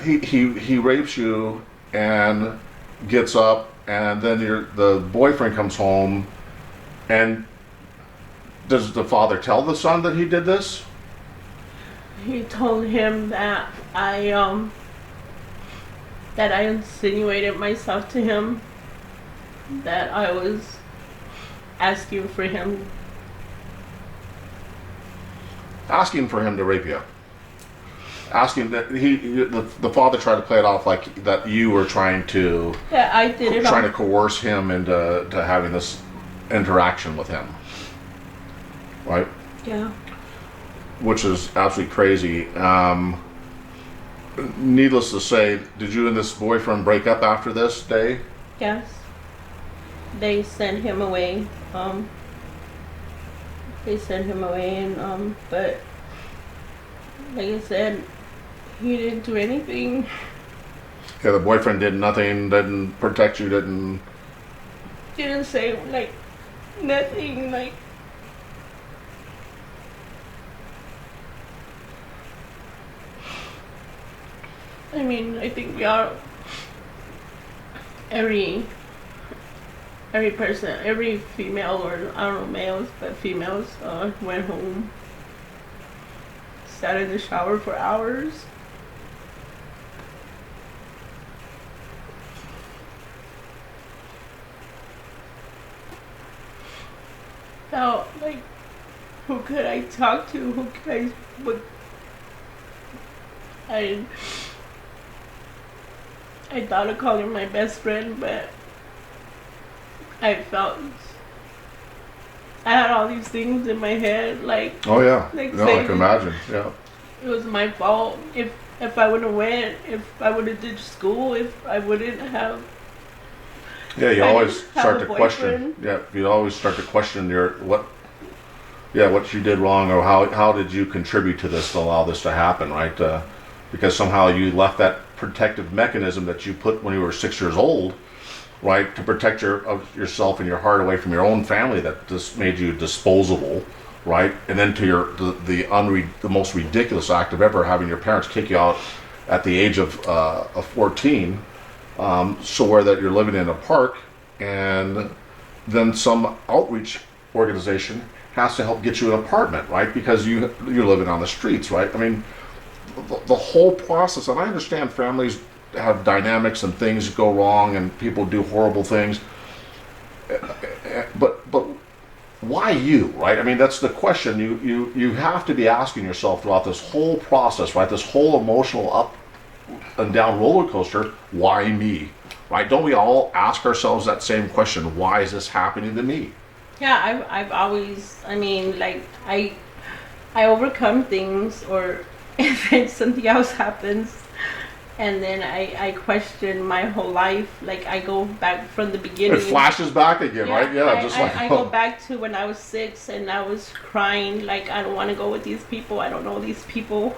he rapes you and gets up, and then the boyfriend comes home, and does the father tell the son that he did this? He told him that I insinuated myself to him, that I was asking for him to rape you. Asking that the father tried to play it off like that you were trying to I did it trying to coerce him into having this interaction with him, right? Yeah. Which is absolutely crazy. Needless to say, did you and this boyfriend break up after this day? Yes. They sent him away. And but like I said, he didn't do anything. Yeah, the boyfriend did nothing, didn't protect you, didn't Say like nothing, like. I mean, I think we are, every person, every female, or I don't know, males, but females, went home, sat in the shower for hours. Now, like, who could I talk to? I thought of calling my best friend, but I had all these things in my head, like, oh yeah, like no, I can imagine. Yeah, it was my fault. If I would have went, if I would have did school, if I wouldn't have. Yeah, you always start to boyfriend. question. Yeah, you always start to question what you did wrong, or how did you contribute to this to allow this to happen, right? Because somehow you left that protective mechanism that you put when you were 6 years old, right, to protect yourself and your heart away from your own family, that just made you disposable, right? And then to the most ridiculous act of ever, having your parents kick you out at the age of 14, so where that you're living in a park, and then some outreach organization has to help get you an apartment, right? Because you're living on the streets, right? I mean, the whole process, and I understand families have dynamics and things go wrong and people do horrible things, but why you, right? I mean, that's the question you have to be asking yourself throughout this whole process, right? This whole emotional up and down roller coaster. Why me, right? Don't we all ask ourselves that same question? Why is this happening to me? Yeah, I've always, I mean, like, I overcome things, or if something else happens, and then I question my whole life. Like, I go back from the beginning. It flashes back again, right? Yeah, I go back to when I was 6 and I was crying, like, I don't want to go with these people. I don't know these people.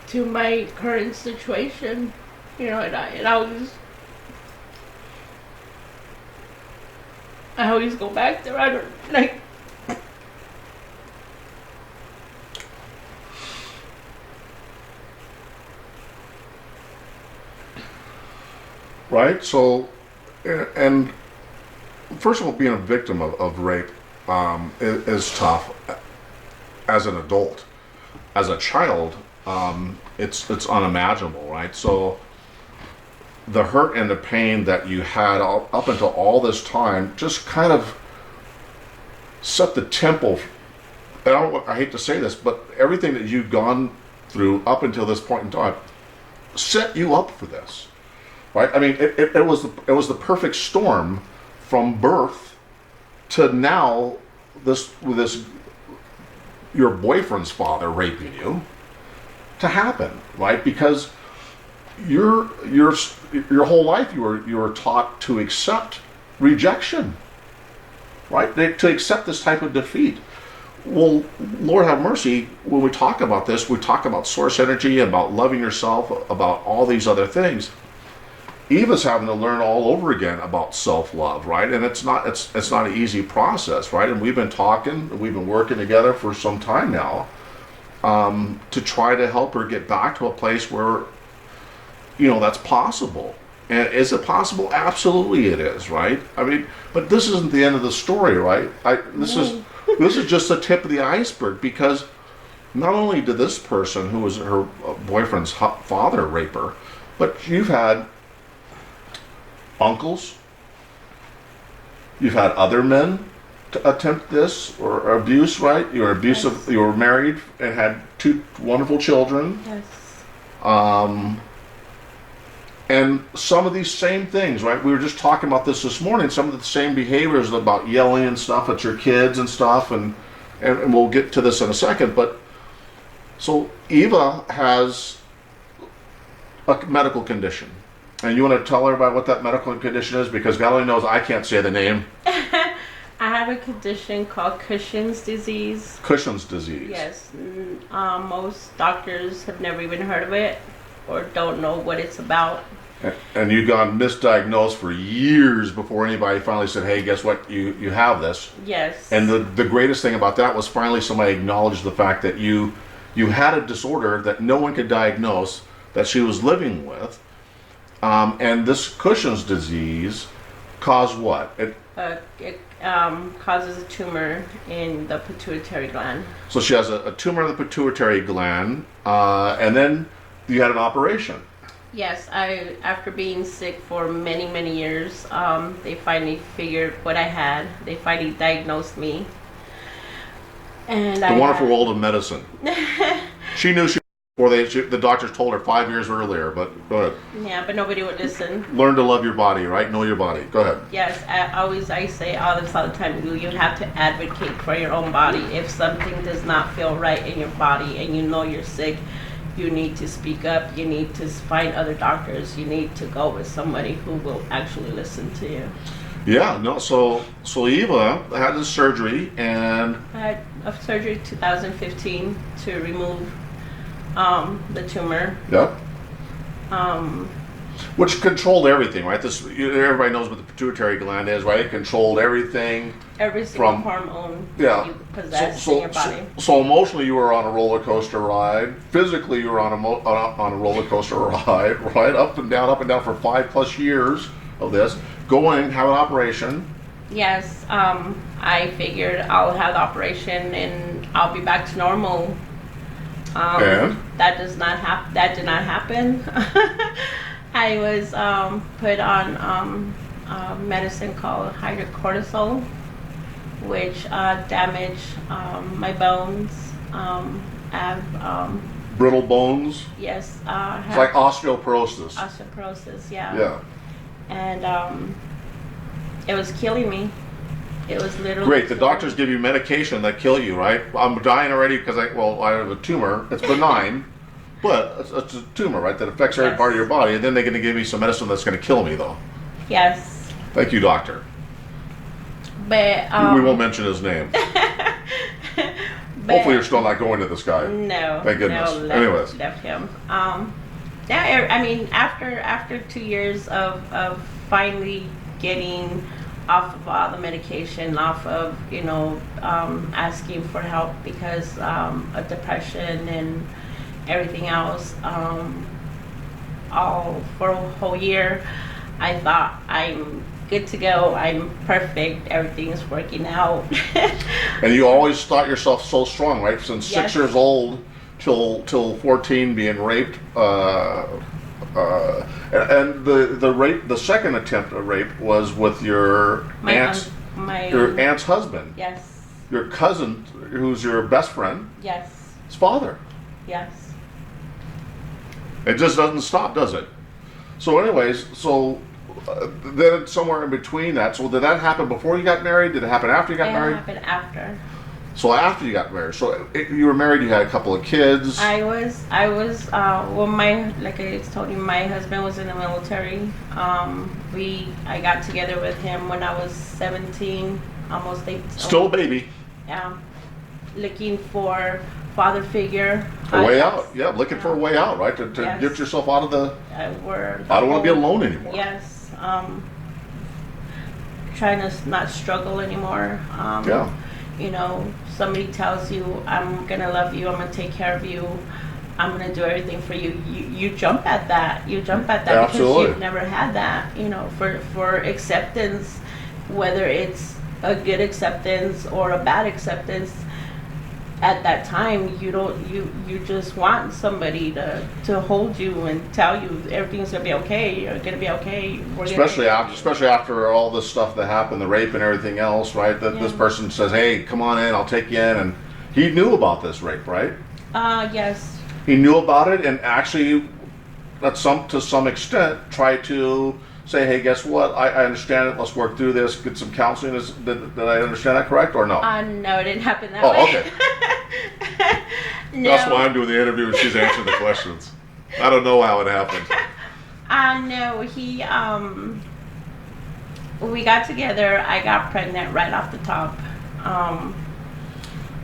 To my current situation, and I always go back there. I don't, like. Right? So, and first of all, being a victim of rape is tough as an adult. As a child, it's unimaginable, right? So, the hurt and the pain that you had up until all this time just kind of set the tempo. And I hate to say this, but everything that you've gone through up until this point in time set you up for this. Right? I mean, it was the perfect storm from birth to now, your boyfriend's father raping you to happen, right? Because your whole life you were taught to accept rejection, right? To accept this type of defeat. Well, Lord have mercy, when we talk about this, we talk about source energy, about loving yourself, about all these other things. Eva's having to learn all over again about self-love, right? And it's not an easy process, right? And we've been talking, we've been working together for some time now, to try to help her get back to a place where, that's possible. And is it possible? Absolutely it is, right? I mean, but this isn't the end of the story, right? This is just the tip of the iceberg, because not only did this person, who was her boyfriend's father, rape her, but you've had uncles, you've had other men to attempt this or abuse, right? You were abusive. Yes. You were married and had 2 wonderful children. Yes. And some of these same things, right? We were just talking about this morning. Some of the same behaviors about yelling and stuff at your kids and stuff, and we'll get to this in a second. But so Eva has a medical condition. And you want to tell everybody what that medical condition is? Because God only knows I can't say the name. I have a condition called Cushing's disease. Cushing's disease. Yes. Most doctors have never even heard of it or don't know what it's about. And you got misdiagnosed for years before anybody finally said, hey, guess what? You have this. Yes. And the greatest thing about that was finally somebody acknowledged the fact that you had a disorder that no one could diagnose, that she was living with. And this Cushing's disease caused what? It causes a tumor in the pituitary gland. So she has a tumor in the pituitary gland, and then you had an operation. Yes, after being sick for many, many years, they finally figured what I had. They finally diagnosed me. And the wonderful world of medicine. She knew before the doctors told her 5 years earlier, but go ahead. Yeah, but nobody would listen. Learn to love your body, right? Know your body. Go ahead. Yes, I say all the time, you have to advocate for your own body. If something does not feel right in your body and you know you're sick, you need to speak up. You need to find other doctors. You need to go with somebody who will actually listen to you. Yeah, no, so Eva had this surgery, and I had a surgery 2015 to remove the tumor. Yep. Which controlled everything, right? Everybody knows what the pituitary gland is, right? It controlled everything. Every single hormone you possess in your body. So emotionally, you were on a roller coaster ride. Physically, you were on a roller coaster ride, right? Up and down for 5+ years of this. Have an operation. Yes, I figured I'll have the operation and I'll be back to normal. And that did not happen. I was put on medicine called hydrocortisone, which damaged my bones. I have brittle bones. yes. It's like osteoporosis. Osteoporosis, yeah. Yeah. And it was killing me. It was literally Great. The doctors give you medication that kill you, right? I'm dying already because I have a tumor. It's benign, but it's a tumor, right? That affects every part of your body. And then they're going to give me some medicine that's going to kill me, though. Yes. Thank you, doctor. But we won't mention his name. Hopefully, you're still not going to this guy. No. Thank goodness. No, Anyways. left him. Yeah. I mean, after 2 years of finally getting off of all the medication, off of asking for help because of depression and everything else, all for a whole year, I thought I'm good to go. I'm perfect. Everything's working out. And you always thought yourself so strong, right? Since 6 Yes. years old till 14, being raped. And the second attempt at rape was with your aunt's husband. Yes. Your cousin, who's your best friend, Yes. his father. Yes. It just doesn't stop, does it? So anyways, then somewhere in between that, so did that happen before you got married? Did it happen after you got married? It happened after. So after you got married, you were married, you had a couple of kids. I was like I told you, my husband was in the military. I got together with him when I was 17, almost 18. Still a baby. Yeah. looking for father figure. A way out. Yeah, looking for a way out, right? To Yes. get yourself out of the. Where I don't want to be alone anymore. Yes. Trying to not struggle anymore. Yeah. You know, somebody tells you, I'm going to love you, I'm going to take care of you, I'm going to do everything for you. You jump at that. You jump at that Absolutely. because you've never had that, you know, for acceptance, whether it's a good acceptance or a bad acceptance. At that time, you just want somebody to hold you and tell you everything's gonna be okay. You're gonna be okay. Especially after all this stuff that happened, the rape and everything else, right? That this person says, "Hey, come on in, I'll take you in," and he knew about this rape, right? Yes. He knew about it, and actually, to some extent, tried to say, "Hey, guess what? I understand it. Let's work through this. Get some counseling." Did I understand that correct or no? No, it didn't happen that way. Oh, okay. No. That's why I'm doing the interview and she's answering the questions. I don't know how it happened. No, we got together. I got pregnant right off the top.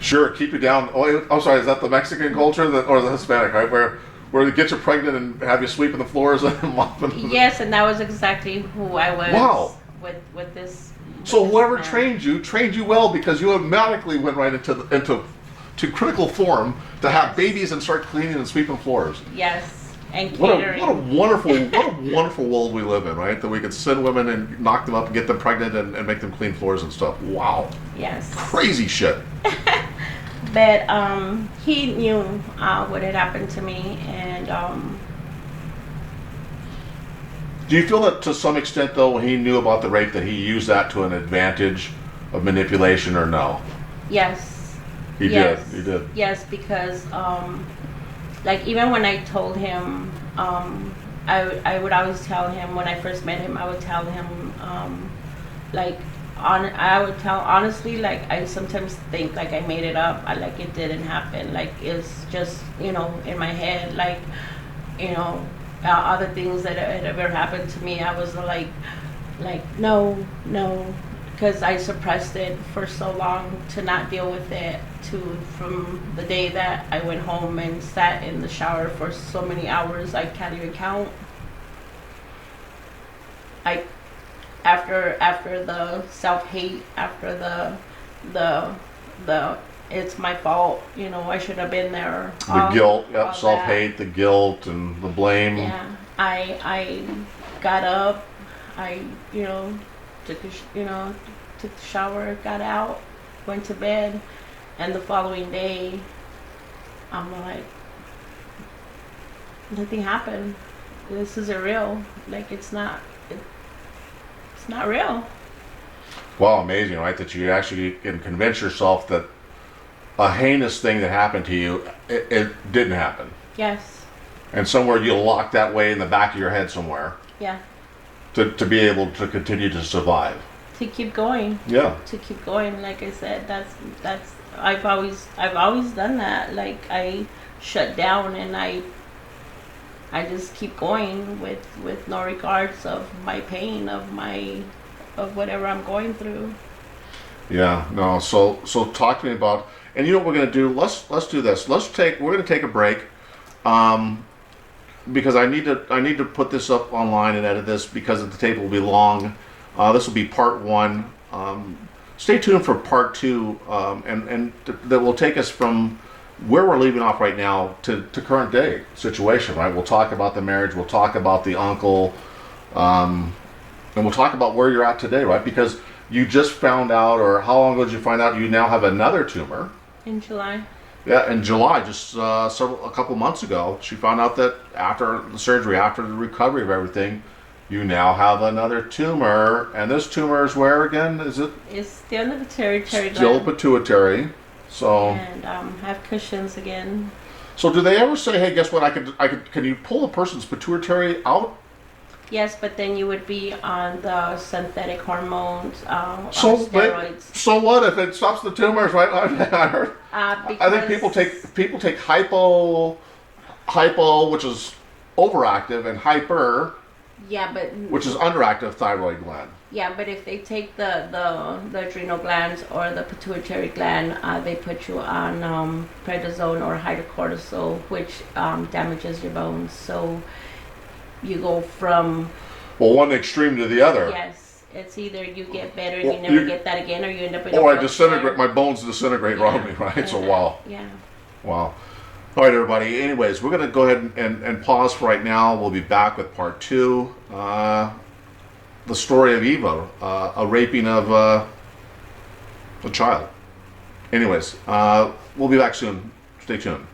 Sure, keep you down. Oh, I'm sorry. Is that the Mexican culture or the Hispanic, right? Where they get you pregnant and have you sweeping the floors and mopping. Yes, and that was exactly who I was. Wow. With this. So whoever man. trained you well because you automatically went right into critical form to have babies and start cleaning and sweeping floors. Yes, and What catering. a wonderful world we live in, right? That we could send women and knock them up and get them pregnant and make them clean floors and stuff. Wow. Yes. Crazy shit. But he knew what had happened to me, and Do you feel that to some extent, though, when he knew about the rape, that he used that to an advantage of manipulation, or no? yes. He Yes. did. He did. Yes, because like even when I told him, I would always tell him when I first met him, I would tell him I would tell honestly, like I sometimes think like I made it up, like it didn't happen, like it's just, you know, in my head, like, you know, other things that had ever happened to me, I was like no, because I suppressed it for so long to not deal with it, from the day that I went home and sat in the shower for so many hours I can't even count. After the self-hate, after the it's my fault, you know, I should have been there. The guilt, all self-hate, the guilt, and the blame. Yeah, I got up, I, you know, took the shower, got out, went to bed, and the following day, I'm like, nothing happened. This isn't real. Like it's not real. Wow, amazing, right? That you actually can convince yourself that a heinous thing that happened to you, it didn't happen. Yes. And somewhere you lock that way in the back of your head somewhere. Yeah. To be able to continue to survive. To keep going. Yeah. To keep going. Like I said, that's I've always done that. Like I shut down and I just keep going with no regards of my pain, of whatever I'm going through. Yeah, no. So talk to me about, and you know what we're gonna do? Let's do this. We're gonna take a break, because I need to put this up online and edit this because the tape will be long. This will be part 1. Stay tuned for part 2, and that will take us from where we're leaving off right now to current day situation. Right? We'll talk about the marriage. We'll talk about the uncle, and we'll talk about where you're at today. Right? Because you just found out, or how long ago did you find out you now have another tumor? In July. Yeah, in July, just a couple months ago, she found out that after the surgery, after the recovery of everything, you now have another tumor. And this tumor is where again? Is it? It's still in the pituitary Still gland. pituitary. So. And have cushions again. So do they ever say, hey, guess what? Can you pull a person's pituitary out? Yes, but then you would be on the synthetic hormones, So steroids. So what if it stops the tumors? Right? I heard. I think people take hypo, which is overactive, and hyper, Yeah, but which is underactive thyroid gland. Yeah, but if they take the adrenal glands or the pituitary gland, they put you on prednisone or hydrocortisone, which damages your bones. So you go from, Well, one extreme to the other. yes, it's either you get better and Well, you never you- get that again, or you end up in a Or I wheelchair. disintegrate, my bones disintegrate Yeah. around me, right? So wow. Yeah. Wow. All right, everybody. Anyways, we're going to go ahead and pause for right now. We'll be back with part 2. The story of Eva, a raping of a child. Anyways, we'll be back soon. Stay tuned.